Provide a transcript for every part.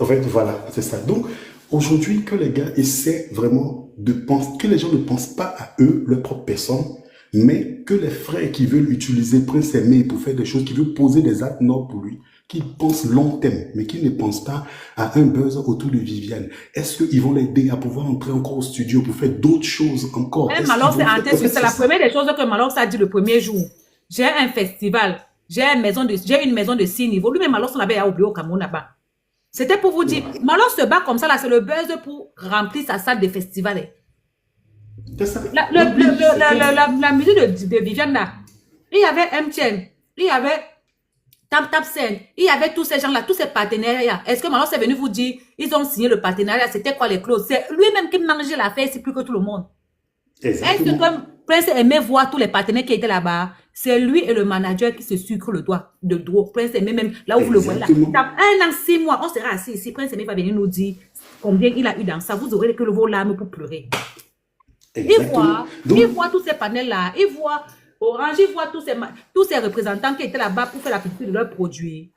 En fait, voilà, c'est ça. Donc, aujourd'hui, que les gars essaient vraiment de penser, que les gens ne pensent pas à eux, leur propre personne, mais que les frères qui veulent utiliser Prince Aimé pour faire des choses, qui veulent poser des actes nobles pour lui, qui pensent long terme, mais qui ne pensent pas à un buzz autour de Viviane. Est-ce qu'ils vont l'aider à pouvoir entrer encore au studio pour faire d'autres choses encore? Un Est-ce qu'ils Malok, c'est vont en faire... tête, En fait, c'est c'est la ça. première des choses que Malok a dit le premier jour. J'ai un festival, j'ai une maison de 6 niveaux. Lui-même, Malok, on avait oublié au Cameroun là-bas. C'était pour vous dire, Voilà. Malok se bat comme ça, là, c'est le buzz pour remplir sa salle de festival. C'est ça. La, le- Donc le- lui, le- c'est la, que... la, la, la musique de Viviane là, il y avait MTN, il y avait Tap Tap Sen, il y avait tous ces gens-là, tous ces partenariats. Est-ce que maintenant c'est venu vous dire, ils ont signé le partenariat, c'était quoi les clauses? C'est lui-même qui mangeait l'affaire, c'est plus que tout le monde. Est-ce que Exactement. comme Prince aimait voir tous les partenaires qui étaient là-bas, c'est lui et le manager qui se sucrent le doigt, de doigt. Prince aimait même, là où vous le voyez là. Exactement. Dans 1 an, 6 mois, on sera assis ici. Prince aimait va venir nous dire combien il a eu dans ça. Vous aurez que vos larmes pour pleurer. Exactement. Il Donc, voit tous ces panels-là, il voit Orange, il voit tous ces représentants qui étaient là-bas pour faire la publicité de leurs produits.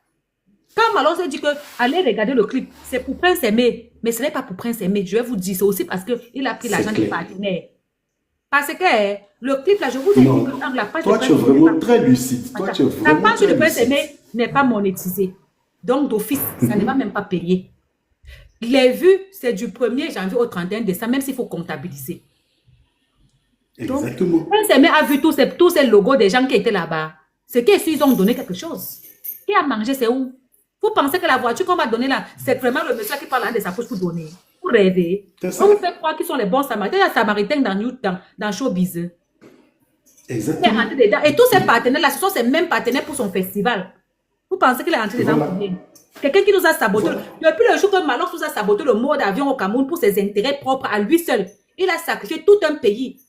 Quand Malon s'est dit que allez regarder le clip, c'est pour Prince Aimé, mais ce n'est pas pour Prince Aimé, je vais vous dire, c'est aussi parce qu'il a pris c'est l'argent des clair. partenaires. Parce que le clip là, je vous ai dit Non. que dans la page de Toi, Prince tu es Aimé n'est vraiment pas, très lucide. Toi, tu es la vraiment page de très Prince lucide. Aimé n'est pas monétisée. Donc d'office, ça ne va même pas payer. Les vues, c'est du 1er janvier au 31 décembre, même s'il faut comptabiliser. Donc, Exactement. Prince Aimé a vu tous ces logos des gens qui étaient là-bas. C'est qu'ils ont donné quelque chose. Qui a mangé, c'est où? Vous pensez que la voiture qu'on va donner là, c'est vraiment le monsieur qui parle de sa poche pour donner. Vous rêvez. C'est On ça. vous fait croire qu'ils sont les bons samaritains. Il y a samaritains dans Showbiz. Exactement. Et tous ces partenaires-là, ce sont ces mêmes partenaires pour son festival. Vous pensez qu'il est rentré dedans Voilà. combien? Quelqu'un qui nous a saboté. Voilà. Depuis le jour que Malok nous a saboté le mode d'avion au Cameroun pour ses intérêts propres à lui seul, il a sacrifié tout un pays.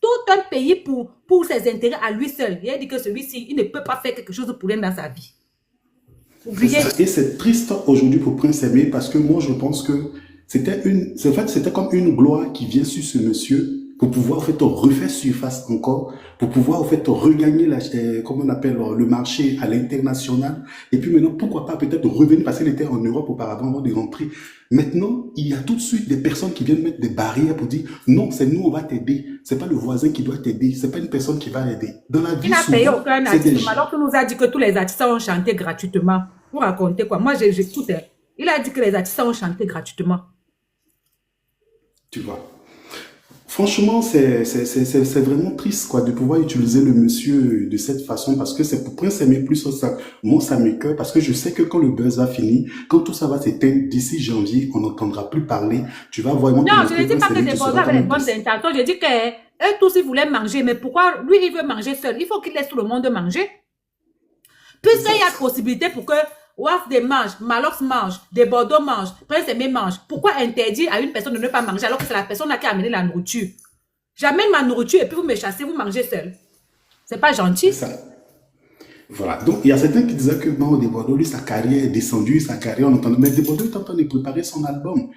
Tout un pays pour ses intérêts à lui seul. Il a dit que celui-ci, il ne peut pas faire quelque chose pour rien dans sa vie. C'est Oubliez. ça. Et c'est triste aujourd'hui pour Prince Aimé parce que moi, je pense que c'était comme une gloire qui vient sur ce monsieur pour pouvoir en fait refaire surface encore, pour pouvoir en fait regagner comment on appelle le marché à l'international. Et puis maintenant, pourquoi pas peut-être revenir parce qu'il était en Europe auparavant avant de rentrer. Maintenant, il y a tout de suite des personnes qui viennent mettre des barrières pour dire non, c'est nous, on va t'aider. C'est pas le voisin qui doit t'aider. C'est pas une personne qui va l'aider. Dans la vie, Il n'a payé souvent, aucun c'est des artiste. Alors qu'il nous a dit que tous les artistes ont chanté gratuitement. Vous racontez quoi? Moi, j'écoute. Il a dit que les artistes ont chanté gratuitement. tu vois. Franchement, c'est vraiment triste quoi, de pouvoir utiliser le monsieur de cette façon parce que c'est pour Prince Aimé plus ça. Moi, ça m'écoeure parce que je sais que quand le buzz va finir, quand tout ça va s'éteindre d'ici janvier, on n'entendra plus parler. Tu vas vraiment te Non, je ne montrer dis pas Prince que Aimé, c'est tu pour seras ça avec comme les une bonnes puce. intentions. Je dis que eux tous, ils voulaient manger. Mais pourquoi lui, il veut manger seul? Il faut qu'il laisse tout le monde manger. C'est Puisqu'il ça. y a possibilité pour que Waf de mange, Malox mange, de Bordeaux mange, Prince Aimé mange, pourquoi interdire à une personne de ne pas manger alors que c'est la personne qui a amené la nourriture? J'amène ma nourriture et puis vous me chassez, vous mangez seul. C'est pas C'est gentil. ça. Voilà. Donc, il y a certains qui disaient que non, Desbordeaux, lui, sa carrière est descendue, sa carrière, on entend. Mais Desbordeaux est en train de préparer son album.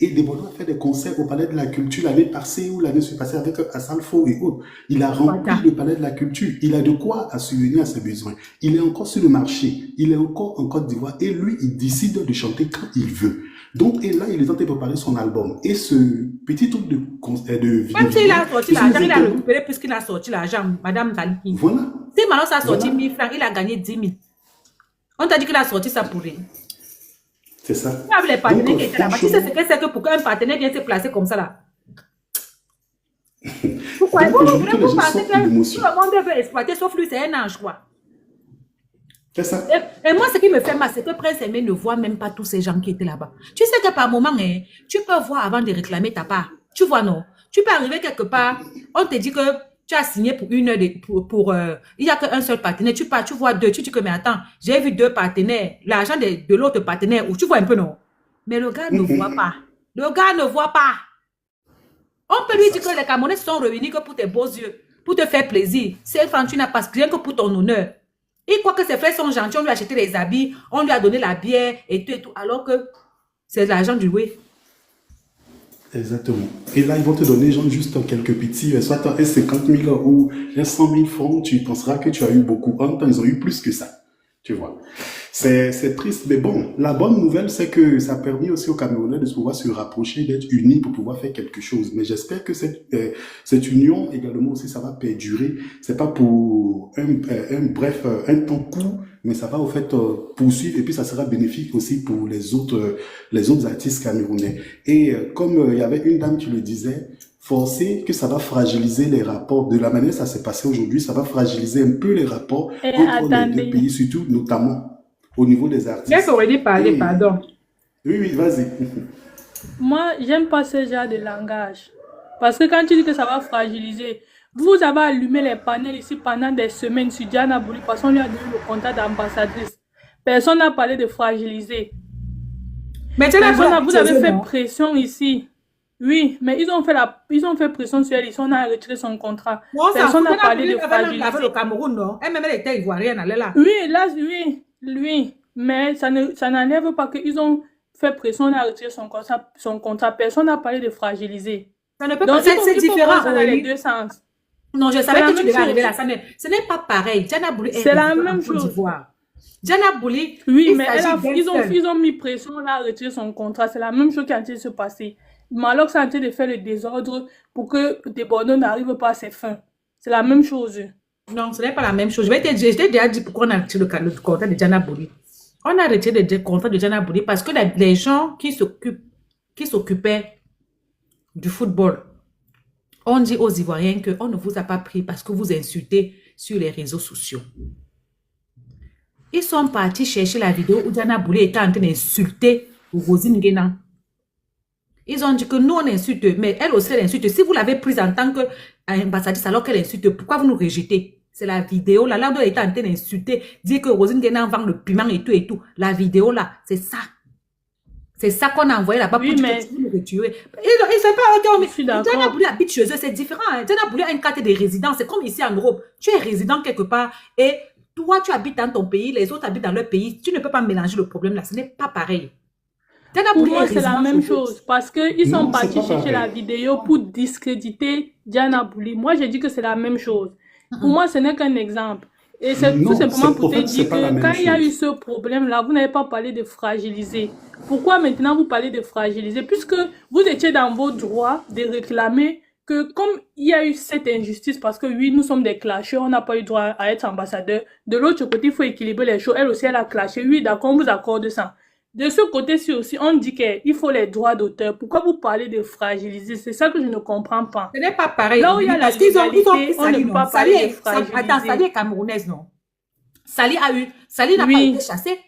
Et Desbordeaux a fait des concerts au Palais de la Culture l'année passée ou l'année passée avec Asalfo et autres. Il a rempli Voilà. le Palais de la Culture. Il a de quoi à subvenir à ses besoins. Il est encore sur le marché. Il est encore en Côte d'Ivoire. Et lui, il décide de chanter quand il veut. Donc, et là, il est en train de préparer son album. Et ce petit truc de Même s'il vidéo, a sorti ils sont l'argent, il a étonnés. récupéré puisqu'il a sorti l'argent, Madame Taliki. Voilà. Si Malox a sorti Voilà. 1000 francs, il a gagné 10 000. On t'a dit qu'il a sorti ça pour rien. C'est ça. Avec les Donc, partenaires qui étaient là-bas, tu sais franchement, ce que c'est que pour qu'un partenaire vienne se placer comme ça là? Pourquoi? donc aujourd'hui, que les Vous gens pensez sortent que d'émotion. tout le monde veut exploiter, sauf lui, c'est un ange, quoi. C'est ça. Et moi, ce qui me fait mal, c'est que Prince Aimé ne voit même pas tous ces gens qui étaient là-bas. Tu sais que par moment, hein, tu peux voir avant de réclamer ta part. Tu vois, non? Tu peux arriver quelque part, on te dit que tu as signé pour une heure, il n'y a qu'un seul partenaire. Tu pars, tu vois deux, tu dis que, mais attends, j'ai vu deux partenaires, l'argent de l'autre partenaire, ou tu vois un peu, non? Mais le gars ne voit pas. Le gars ne voit pas. On peut lui dire que les Camerounais sont réunis que pour tes beaux yeux, pour te faire plaisir. C'est franc, tu n'as pas rien que pour ton honneur. Il croit que ses frères sont gentils, on lui a acheté les habits, on lui a donné la bière et tout, alors que c'est l'argent du whey. Exactement. Et là, ils vont te donner genre juste quelques petits, soit un 50 000 ou un 100 000 francs, tu penseras que tu as eu beaucoup. En même temps, ils ont eu plus que ça. Tu vois. C'est triste, mais bon, la bonne nouvelle, c'est que ça a permis aussi aux Camerounais de pouvoir se rapprocher, d'être unis pour pouvoir faire quelque chose. Mais j'espère que cette union également aussi, ça va perdurer. C'est pas pour un temps court, mais ça va au fait poursuivre et puis ça sera bénéfique aussi pour les autres artistes camerounais. Et comme il y avait une dame qui le disait, forcer que ça va fragiliser les rapports. De la manière dont ça s'est passé aujourd'hui, ça va fragiliser un peu les rapports Et entre les deux attendez, pays, surtout notamment au niveau des Laisse artistes. Aurélie parler, Et pardon. oui, oui, vas-y. moi, j'aime pas ce genre de langage. Parce que quand tu dis que ça va fragiliser, vous avez allumé les panels ici pendant des semaines sur Diana Bouli parce qu'on lui a donné le contrat d'ambassadrice. Personne n'a parlé de fragiliser. Mais tu as Personne n'a, la vous avez fait non? pression ici. Oui, mais ils ont fait pression sur elle. Ils ont retiré son contrat. Non, on s'en Personne fout. n'a parlé de Elle avait même lavé fragiliser. le Cameroun, non? Elle-même, elle était ivoirienne, elle est là. Oui, là, oui, lui. Mais ça n'enlève pas qu'ils ont fait pression, on a retiré son contrat. Personne n'a parlé de fragiliser. Ça ne peut Donc, pas. C'est il faut différent, voir ça dans les Aurélie. deux sens. Non, je C'est savais la que tu même devais chose. arriver là. Ce n'est pas pareil. Diana Bouli est C'est la résidente en même Côte chose. d'Ivoire. Diana Bouli, Oui, il mais s'agit d'un seul. ils ont mis pression, on a retiré son contrat. C'est la même chose qui est en train de se passer. Malox est en train de faire le désordre pour que des Bordeaux n'arrivent pas à ses fins. C'est la même chose. Non, ce n'est pas la même chose. Je t'ai déjà dit pourquoi on a retiré le contrat de Diana Bouli. On a retiré le contrat de Diana Bouli parce que les gens qui s'occupaient du football ont dit aux Ivoiriens qu'on ne vous a pas pris parce que vous insultez sur les réseaux sociaux. Ils sont partis chercher la vidéo où Diana Bouli était en train d'insulter Rosine Guénan. Ils ont dit que nous, on insulte, mais elle aussi, elle insulte. Si vous l'avez prise en tant qu'ambassadrice alors qu'elle insulte, pourquoi vous nous rejetez? C'est la vidéo là, là où elle était en train d'insulter, dire que Rosine Guénan vend le piment et tout et tout. La vidéo là, c'est ça. C'est ça qu'on a envoyé là-bas Oui, pour dire mais que tu veux nous retirer. Ils ne savent pas. je suis Diana d'accord. Bouli habite chez eux, c'est différent. Hein. Diana Bouli a une carte de résidence. C'est comme ici en Europe. Tu es résident quelque part et toi, tu habites dans ton pays, les autres habitent dans leur pays. Tu ne peux pas mélanger le problème là. Ce n'est pas pareil. Diana Pour Bouli est moi, c'est la résident même chez eux. chose. Parce qu'ils sont Non, c'est partis pas chercher la pareil. vidéo pour discréditer Diana Bouli. Moi, j'ai dit que c'est la même chose. Pour moi, ce n'est qu'un exemple. Et c'est tout Non, simplement pour en te fait, c'est dire pas la que même quand il y a eu chose. ce problème-là, vous n'avez pas parlé de fragiliser. Pourquoi maintenant vous parlez de fragiliser? Puisque vous étiez dans vos droits de réclamer que comme il y a eu cette injustice, parce que oui, nous sommes des clasheurs, on n'a pas eu droit à être ambassadeur. De l'autre côté, il faut équilibrer les choses. Elle aussi, elle a clashé. Oui, d'accord, on vous accorde ça. De ce côté-ci aussi, on dit qu'il faut les droits d'auteur. Pourquoi vous parlez de fragiliser? C'est ça que je ne comprends pas. Ce n'est pas pareil. Là où il y a la Parce qu'ils ont pris légalité, on ne Sali, peut non. pas Sali parler de est, attends, Sali fragiliser. est camerounaise, non? Sali n'a pas été Oui. chassée.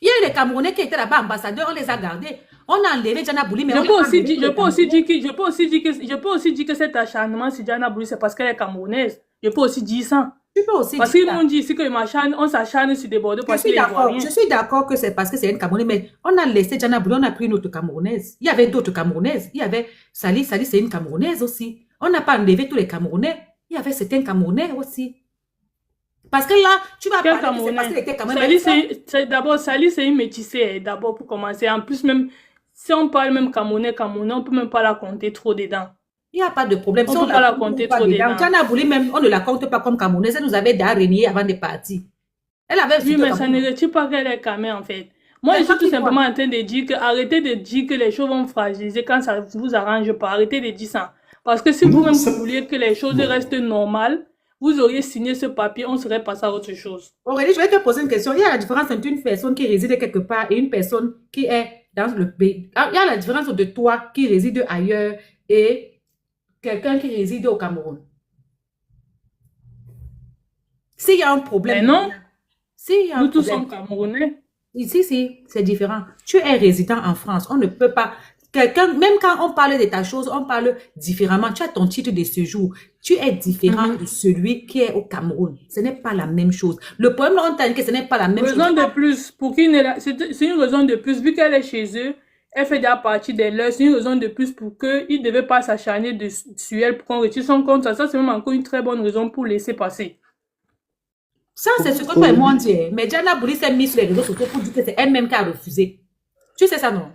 Il y a eu les Camerounais qui étaient là-bas ambassadeurs, on les a gardés. On a enlevé Diana Bouli, mais Je on peux n'a pas aussi enlevé dire, tous je les peux aussi Camerounais. dire que, je peux aussi dire que cet acharnement sur Diana Bouli, c'est parce qu'elle est camerounaise. Je peux aussi dire ça. Tu peux aussi Parce dire qu'ils ça. m'ont dit ici on s'acharne sur des Bordeaux Je parce suis qu'il est d'accord. ivoirien. Je suis d'accord que c'est parce que c'est une Camerounaise, mais on a laissé Diana Bouli, on a pris une autre Camerounaise. Il y avait d'autres Camerounaises. Il y avait Sali, c'est une Camerounaise aussi. On n'a pas enlevé tous les Camerounais. Il y avait certains Camerounais aussi. Parce que là, tu vas Quel parler que c'est parce Camerounais? qu'elle était Camerounaise. D'abord, Sali, c'est une métissée, d'abord, pour commencer. En plus, même, si on parle même Camerounais, on peut même pas la compter trop dedans. Il n'y a pas de problème. On Si peut on pas la la compte compter pas trop dedans, dedans. Diana Bouli même, on ne la compte pas comme Camerounaise. Elle nous avait déjà renié avant de partir. Elle avait Oui, insulté mais ça Cameroun. ne retire pas qu'elle est camée, en fait. Moi, Mais je suis quand tout tu vois, simplement en train de dire que arrêtez de dire que les choses vont fragiliser quand ça vous arrange pas. Arrêtez de dire ça. Parce que si Non, vous-même ça... vous vouliez que les choses Bon. restent normales, vous auriez signé ce papier, on serait passé à autre chose. Aurélie, je vais te poser une question. Il y a la différence entre une personne qui réside quelque part et une personne qui est dans le pays. Il y a la différence de toi qui réside ailleurs et quelqu'un qui réside au Cameroun. S'il y a un Mais problème, non, s'il y a un nous tous problème, sommes Camerounais. ici, c'est différent. Tu es résident en France. On ne peut pas. Quelqu'un, même quand on parle de ta chose, on parle différemment. Tu as ton titre de séjour. Tu es différent de celui qui est au Cameroun. Ce n'est pas la même chose. Le problème, on t'a dit que ce n'est pas la même chose. Raison de plus, pour qu'il ne la... c'est une raison de plus, vu qu'elle est chez eux, elle fait déjà partie des leurs, c'est une raison de plus pour qu'ils ne devaient pas s'acharner sur elle pour qu'on retire son compte. Ça, c'est même encore une très bonne raison pour laisser passer. Ça, c'est ce que toi et moi on dit. Mais Diana Bouli s'est mise sur les réseaux sociaux pour dire que c'est elle-même qui a refusé. Tu sais ça, non?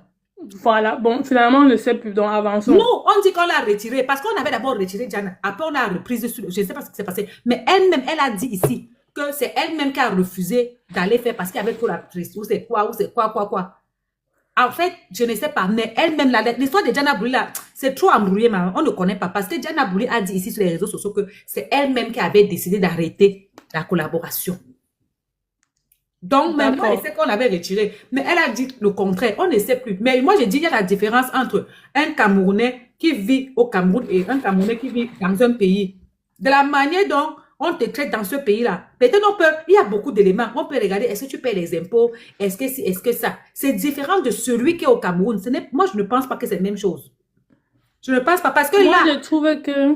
Voilà, bon, finalement, on ne sait plus, donc avançons. Nous, on dit qu'on l'a retiré parce qu'on avait d'abord retiré Diana. Après, on l'a reprise dessus. Je ne sais pas ce qui s'est passé. Mais elle-même, elle a dit ici que c'est elle-même qui a refusé d'aller faire parce qu'il y avait trop la pression, ou c'est quoi. En fait, je ne sais pas, mais elle-même, l'histoire de Diana Bouli, là, c'est trop embrouillé, on ne connaît pas. Parce que Diana Bouli a dit ici sur les réseaux sociaux que c'est elle-même qui avait décidé d'arrêter la collaboration. Donc, maintenant, elle sait qu'on avait retiré. Mais elle a dit le contraire, on ne sait plus. Mais moi, j'ai dit, il y a la différence entre un Camerounais qui vit au Cameroun et un Camerounais qui vit dans un pays. De la manière dont on te traite dans ce pays-là. Peut-être il y a beaucoup d'éléments. On peut regarder, est-ce que tu payes les impôts? Est-ce que ça? C'est différent de celui qui est au Cameroun. Moi, je ne pense pas que c'est la même chose. Je ne pense pas parce que moi, là... je trouve que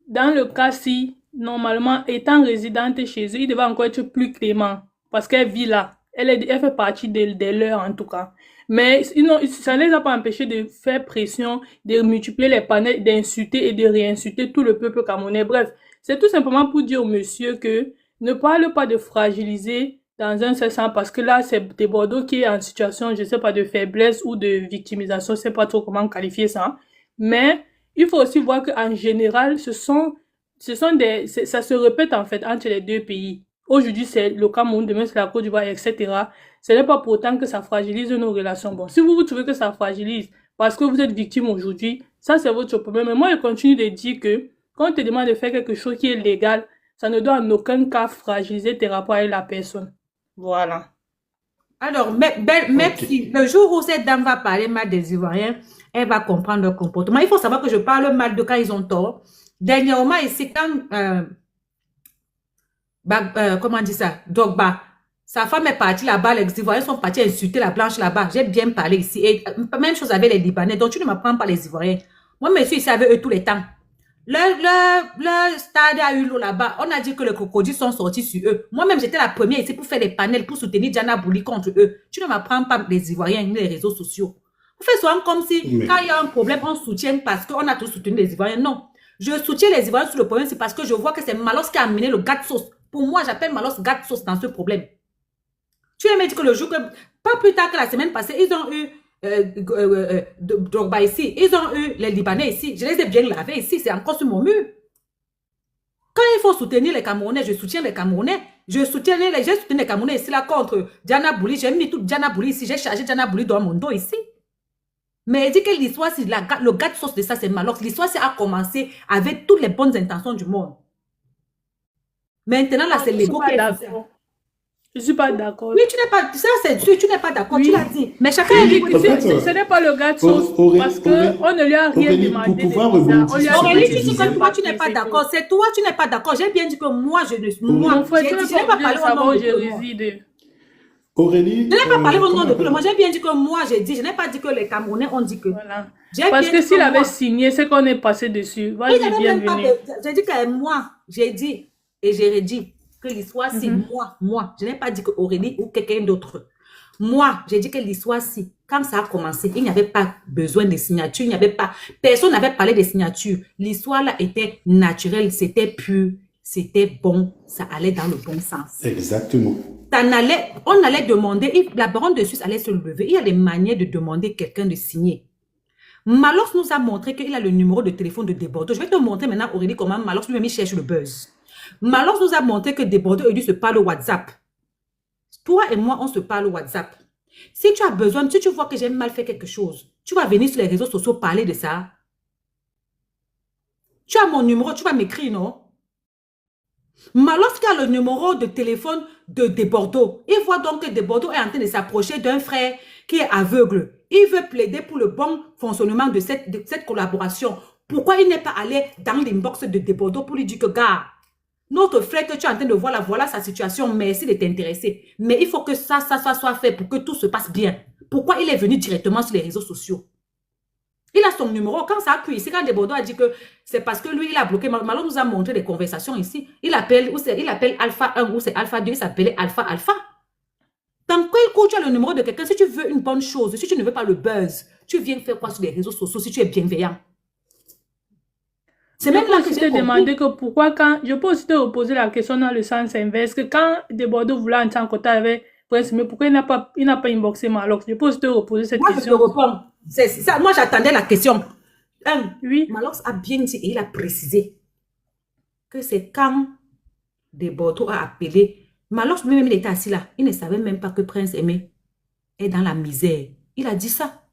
dans le cas-ci, normalement, étant résidente chez eux, il devait encore être plus clément parce qu'elle vit là. Elle fait partie des leurs, en tout cas. Mais sinon, ça ne les a pas empêchés de faire pression, de multiplier les panels, d'insulter et de réinsulter tout le peuple camerounais. Bref, c'est tout simplement pour dire au monsieur que ne parle pas de fragiliser dans un seul sens parce que là, c'est des Bordeaux qui est en situation, je ne sais pas, de faiblesse ou de victimisation, je ne sais pas trop comment qualifier ça. Mais il faut aussi voir qu'en général, ça se répète en fait entre les deux pays. Aujourd'hui, c'est le Cameroun, demain, c'est la Côte d'Ivoire, etc. Ce n'est pas pour autant que ça fragilise nos relations. Bon, si vous trouvez que ça fragilise parce que vous êtes victime aujourd'hui, ça, c'est votre problème. Mais moi, je continue de dire que quand on te demande de faire quelque chose qui est légal, ça ne doit en aucun cas fragiliser tes rapports avec la personne. Voilà. Alors, même si le jour où cette dame va parler mal des Ivoiriens, elle va comprendre leur comportement. Il faut savoir que je parle mal de quand ils ont tort. Dernièrement, ici, quand... comment on dit ça? Dogba. Sa femme est partie là-bas, les Ivoiriens sont partis insulter la blanche là-bas. J'ai bien parlé ici. Et même chose avec les Libanais. Donc, tu ne m'apprends pas les Ivoiriens. Moi, je suis ici avec eux tous les temps. Le stade a eu l'eau là-bas. On a dit que les crocodiles sont sortis sur eux. Moi-même, j'étais la première ici pour faire des panels, pour soutenir Diana Bouli contre eux. Tu ne m'apprends pas les Ivoiriens ni les réseaux sociaux. Vous faites souvent comme si, quand il y a un problème, on soutient parce qu'on a tous soutenu les Ivoiriens. Non. Je soutiens les Ivoiriens sur le problème, c'est parce que je vois que c'est Malos qui a amené le gars de sauce. Pour moi, j'appelle Malos gars de sauce dans ce problème. Tu as dit que le jour que, pas plus tard que la semaine passée, ils ont eu Drogba ici, ils ont eu les Libanais ici. Je les ai bien lavés ici, c'est encore sur mon mur. Quand il faut soutenir les Camerounais, je soutiens les Camerounais. J'ai soutenu les Camerounais ici là contre Diana Bouli. J'ai mis toute Diana Bouli ici, j'ai chargé Diana Bouli dans mon dos ici. Mais il dit que l'histoire, le gars de sauce de ça, c'est Malox. L'histoire, c'est a commencé avec toutes les bonnes intentions du monde. Maintenant, là, c'est l'ego qui est d'accord. Je ne suis pas d'accord. Oui, tu n'es pas, ça c'est sûr, tu n'es pas d'accord, tu l'as dit. Mais chacun a dit que ce n'est pas le gars de sauce parce qu'on ne lui a rien demandé. Aurélie, tu dis que toi, tu n'es pas d'accord. C'est toi, tu n'es pas d'accord. J'ai bien dit que moi, je ne suis pas. Moi, je n'ai pas parlé au nom de tout le monde. Aurélie, je n'ai pas parlé au nom de tout le monde. J'ai bien dit que moi, j'ai dit. Je n'ai pas dit que les Camerounais ont dit que. Voilà. Parce que s'il avait signé, c'est qu'on est passé dessus. Vas-y, bienvenue. J'ai dit que moi, j'ai dit et j'ai redit que l'histoire, c'est moi. Je n'ai pas dit que Aurélie ou quelqu'un d'autre. Moi, j'ai dit que l'histoire, si, quand ça a commencé, il n'y avait pas besoin de signatures, il n'y avait pas, personne n'avait parlé des signatures. L'histoire là était naturelle, c'était pur, c'était bon, ça allait dans le bon sens. Exactement. On allait demander, la baronne de Suisse allait se lever, il y a des manières de demander quelqu'un de signer. Malos nous a montré qu'il a le numéro de téléphone de Desbordeaux. Je vais te montrer maintenant, Aurélie, comment Malos lui-même cherche le buzz. Malos nous a montré que Desbordeaux et lui se parlent au WhatsApp. Toi et moi, on se parle au WhatsApp. Si tu as besoin, si tu vois que j'ai mal fait quelque chose, tu vas venir sur les réseaux sociaux parler de ça. Tu as mon numéro, tu vas m'écrire, non? Malos qui a le numéro de téléphone de Desbordeaux, il voit donc que Desbordeaux est en train de s'approcher d'un frère qui est aveugle. Il veut plaider pour le bon fonctionnement de cette collaboration. Pourquoi il n'est pas allé dans l'inbox de Desbordeaux pour lui dire que, gars, notre frère que tu es en train de voir là, voilà sa situation, merci de t'intéresser. Mais il faut que ça soit fait pour que tout se passe bien. Pourquoi il est venu directement sur les réseaux sociaux? Il a son numéro. Quand ça a cuit ici, quand Desbordeaux a dit que c'est parce que lui, il a bloqué. Malo nous a montré des conversations ici. Il appelle Alpha 1 ou c'est Alpha 2, il s'appelait Alpha. Dans quel coup tu as le numéro de quelqu'un, si tu veux une bonne chose, si tu ne veux pas le buzz, tu viens faire quoi sur les réseaux sociaux si tu es bienveillant? C'est même là que je t'ai demandé que pourquoi quand... Je peux aussi te reposer la question dans le sens inverse, que quand Desbordeaux voulait entrer en contact avec Prince, mais pourquoi il n'a pas inboxé Malox? Je peux aussi te reposer cette question. Moi, je te réponds. C'est ça. Moi, j'attendais la question. Oui. Malox a bien dit et il a précisé que c'est quand de Bordeaux a appelé. Malox lui-même, il était assis là. Il ne savait même pas que Prince Aimé est dans la misère. Il a dit ça.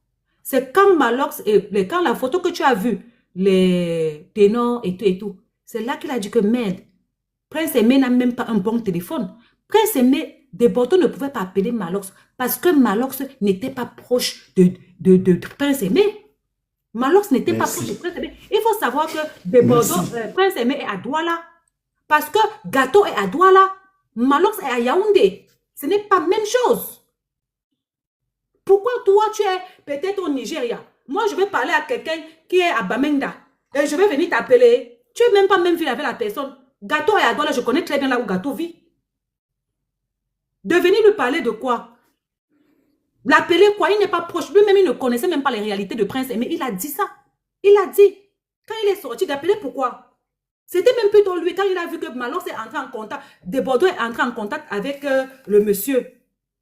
C'est quand Malox, quand la photo que tu as vue, les ténors et tout, c'est là qu'il a dit que merde, Prince Aimé n'a même pas un bon téléphone. Prince Aimé de Bordeaux ne pouvait pas appeler Malox parce que Malox n'était pas proche de Prince Aimé. Malox n'était pas proche de Prince Aimé. Il faut savoir que de Bordeaux, Prince Aimé est à Douala. Parce que Gâteau est à Douala. Malox est à Yaoundé. Ce n'est pas la même chose. Pourquoi toi, tu es peut-être au Nigeria? Moi, je vais parler à quelqu'un qui est à Bamenda. Et je vais venir t'appeler. Tu n'es même pas même vu avec la personne. Gâteau est à Douala. Je connais très bien là où Gâteau vit. De venir lui parler de quoi? L'appeler quoi? Il n'est pas proche. Lui-même, il ne connaissait même pas les réalités de Prince Aimé. Il a dit ça. Il a dit. Quand il est sorti, d'appeler pourquoi? C'était même plutôt lui. Quand il a vu que Malox est entré en contact, de Bordeaux est entré en contact avec le monsieur.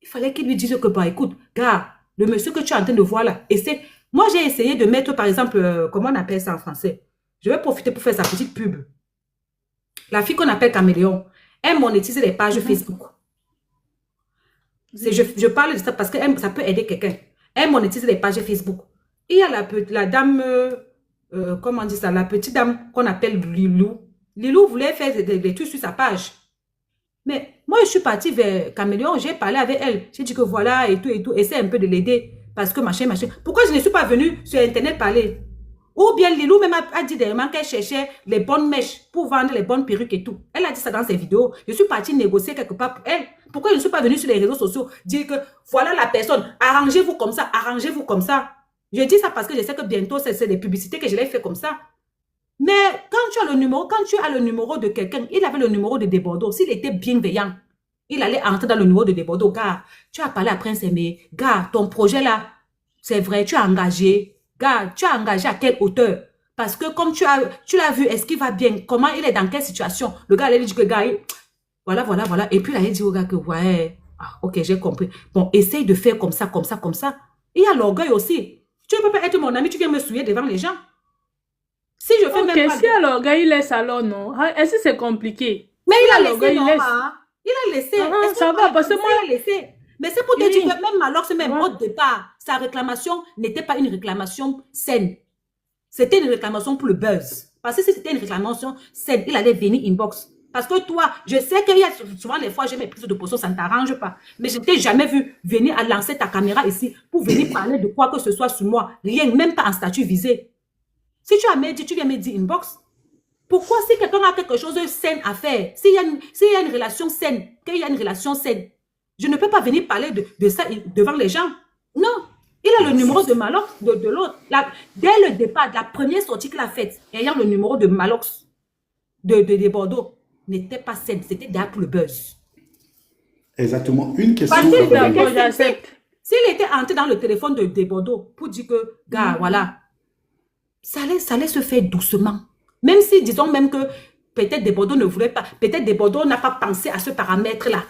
Il fallait qu'il lui dise que, bah, écoute, gars, le monsieur que tu es en train de voir là, essaie. Moi, j'ai essayé de mettre, par exemple, comment on appelle ça en français? Je vais profiter pour faire sa petite pub. La fille qu'on appelle Caméléon, elle monétise les pages Facebook. Je parle de ça parce que ça peut aider quelqu'un. Elle monétise les pages Facebook. Il y a la dame, comment on dit ça, la petite dame qu'on appelle Lilou. Lilou voulait faire des trucs sur sa page. Mais moi, je suis partie vers Caméléon, j'ai parlé avec elle. J'ai dit que voilà, et tout, essaie un peu de l'aider. Parce que machin. Pourquoi je ne suis pas venue sur Internet parler? Ou bien Lilou même a dit dernièrement qu'elle cherchait les bonnes mèches pour vendre les bonnes perruques et tout. Elle a dit ça dans ses vidéos. Je suis partie négocier quelque part pour elle. Pourquoi je ne suis pas venue sur les réseaux sociaux dire que voilà la personne, arrangez-vous comme ça, arrangez-vous comme ça. Je dis ça parce que je sais que bientôt, c'est des publicités que je l'ai fait comme ça. Mais quand tu as le numéro de quelqu'un, il avait le numéro de Bordeaux, s'il était bienveillant, il allait entrer dans le numéro de Bordeaux. Gars, tu as parlé à Prince Aimé. Gars, ton projet là, c'est vrai, tu as engagé. Gars, tu as engagé à quelle hauteur? Parce que comme tu l'as vu, est-ce qu'il va bien? Comment il est dans quelle situation? Le gars, il dit que gars, voilà. Et puis, il a dit au gars que, ouais, ok, j'ai compris. Bon, essaye de faire comme ça. Il y a l'orgueil aussi. Tu ne peux pas être mon ami, tu viens me souiller devant les gens. Si je fais même pas... si à l'orgueil, il laisse alors, non? Est-ce que c'est compliqué? Mais il a laissé, non, il a laissé. Ça va, parce que moi... Il a laissé. Mais c'est pour te dire que même alors, même au départ, sa réclamation n'était pas une réclamation saine. C'était une réclamation pour le buzz. Parce que si c'était une réclamation saine, il allait venir inbox. Parce que toi, je sais qu'il y a souvent les fois, j'ai mes prises de position, ça ne t'arrange pas. Mais je ne t'ai jamais vu venir à lancer ta caméra ici pour venir parler de quoi que ce soit sur moi. Rien, même pas en statut visé. Si tu as dit, tu viens me dire inbox. Pourquoi si quelqu'un a quelque chose de sain à faire, s'il y a une relation saine, qu'il y a une relation saine, je ne peux pas venir parler de ça devant les gens. Non. Il a le numéro de Malox de l'autre. Dès le départ, la première sortie qu'il a faite, ayant le numéro de Malox de Bordeaux, n'était pas saine. C'était déjà pour le buzz. Exactement. Une question. S'il était entré dans le téléphone de Bordeaux pour dire que, gars, voilà, ça allait se faire doucement. Même si, disons même que peut-être des Bordeaux ne voulait pas, peut-être des Bordeaux n'a pas pensé à ce paramètre-là.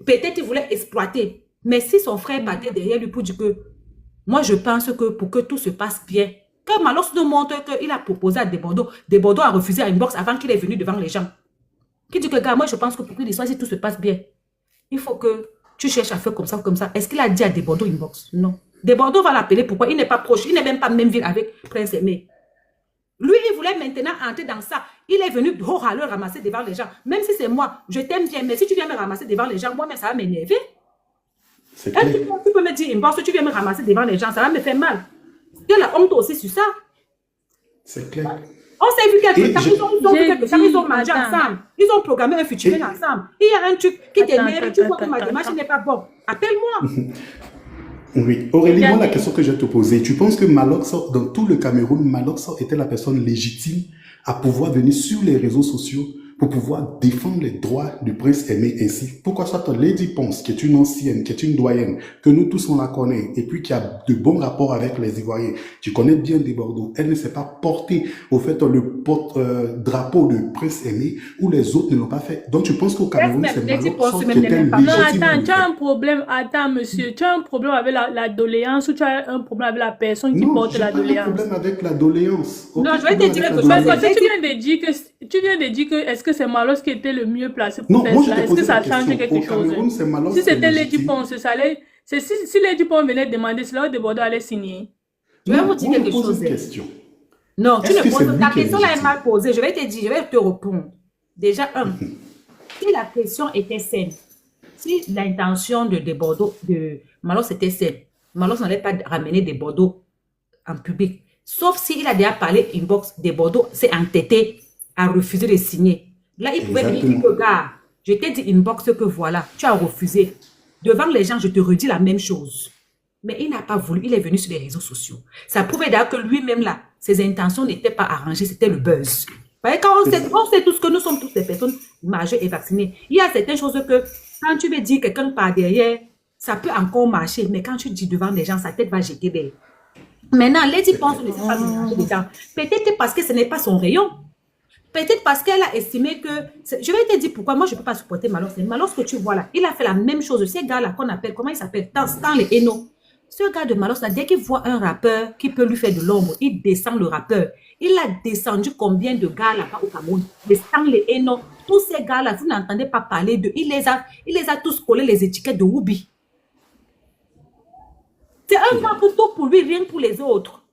Peut-être il voulait exploiter. Mais si son frère battait derrière lui pour dire que, moi je pense que pour que tout se passe bien, quand Malox nous montre qu'il a proposé à des Bordeaux a refusé à inbox avant qu'il est venu devant les gens. Qui dit que, gars, moi je pense que pour que l'histoire, si tout se passe bien, il faut que tu cherches à faire comme ça, comme ça. Est-ce qu'il a dit à des Bordeaux inbox? Non. Des Bordeaux va l'appeler. Pourquoi? Il n'est pas proche. Il n'est même pas même ville avec Prince Aimé. Lui, il voulait maintenant entrer dans ça. Il est venu le ramasser devant les gens. Même si c'est moi, je t'aime bien, mais si tu viens me ramasser devant les gens, moi, ça va m'énerver. Tu peux me dire, inbox, tu viens me ramasser devant les gens, ça va me faire mal. Il y a la honte aussi sur ça. C'est clair. On s'est vu quelque temps, ils ont mangé ensemble. Ils ont programmé un futur ensemble. Il y a un truc qui t'énerve, tu vois que ma démarche n'est pas bonne. Appelle-moi. Oui. Aurélie, moi, la question que je vais te poser, tu penses que Malox, dans tout le Cameroun, Malox était la personne légitime à pouvoir venir sur les réseaux sociaux pour pouvoir défendre les droits du Prince Aimé ainsi? Pourquoi ça, Lady Ponce, qui est une ancienne, qui est une doyenne, que nous tous on la connaît, et puis qui a de bons rapports avec les Ivoiriens, tu connais bien des Bordeaux, elle ne s'est pas portée au fait le drapeau de Prince Aimé, ou les autres ne l'ont pas fait. Donc tu penses qu'au Cameroun, c'est Malox qui était légitime? Non, attends, tu as un problème, monsieur, tu as un problème avec la doléance, ou tu as un problème avec la personne qui porte la doléance? Non, j'ai pas un problème avec la doléance. Non, je vais te dire que parce que tu viens de dire que tu viens de dire que est-ce que c'est Malos qui était le mieux placé pour Non, faire moi je cela? t'ai Est-ce que posé ça la a changé question. Au quelque chose? Cameroun, c'est Malos Si qui est c'était Lady légitime. Pons, si Lady Pons venait demander cela, de Bordeaux allait signer. Je vais Non, vous dire moi je quelque pose chose. une question. Non, tu Est-ce ne que c'est poses lui ta qui est question là est légitime? mal posée. Je vais te dire, je vais te répondre. Déjà, si la question était saine, si l'intention de Bordeaux, de Malos était saine, Malos n'allait pas ramener des Bordeaux en public. Sauf s'il a déjà parlé inbox des Bordeaux, s'est entêté à refuser de signer. Là, il pouvait venir dire Exactement. que, gars, je t'ai dit inbox que voilà, tu as refusé. Devant les gens, je te redis la même chose. Mais il n'a pas voulu, il est venu sur les réseaux sociaux. Ça prouvait d'ailleurs que lui-même là, ses intentions n'étaient pas arrangées, c'était le buzz. Vous voyez, quand C'est ça. on sait tous que nous sommes tous des personnes majeures et vaccinées, il y a certaines choses que quand tu veux dire quelqu'un par derrière, ça peut encore marcher, mais quand tu dis devant les gens, sa tête va jeter des. Maintenant, Lady pense ne sait pas mélanger les gens. Peut-être parce que ce n'est pas son rayon. Peut-être parce qu'elle a estimé que... Je vais te dire pourquoi moi je ne peux pas supporter Malos. Malos que tu vois là, il a fait la même chose. Ce gars-là qu'on appelle, comment il s'appelle? Stan les Eno. Ce gars de Malos là, dès qu'il voit un rappeur qui peut lui faire de l'ombre, il descend le rappeur. Il a descendu combien de gars là-bas au Cameroun? Les Stan les Eno. Tous ces gars-là, vous n'entendez pas parler d'eux. Il les a tous collés les étiquettes de Whoopi. C'est un grand couteau pour lui, rien que pour les autres.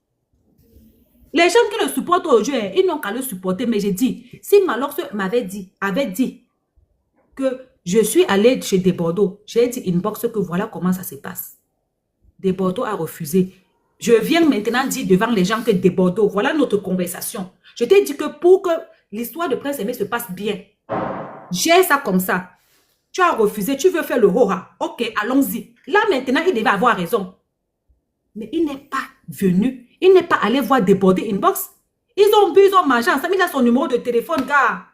Les gens qui le supportent aujourd'hui, ils n'ont qu'à le supporter. Mais j'ai dit, si Malox avait dit que je suis allé chez Desbordeaux, j'ai dit inbox que voilà comment ça se passe. Desbordeaux a refusé. Je viens maintenant dire devant les gens que Desbordeaux, voilà notre conversation. Je t'ai dit que pour que l'histoire de Prince Aimé se passe bien, j'ai ça comme ça. Tu as refusé, tu veux faire le hora. Ok, allons-y. Là maintenant, il devait avoir raison. Mais il n'est pas venu. Il n'est pas allé voir Desbordeaux inbox. Ils ont bu, ils ont mangé ensemble. Il a son numéro de téléphone, gars.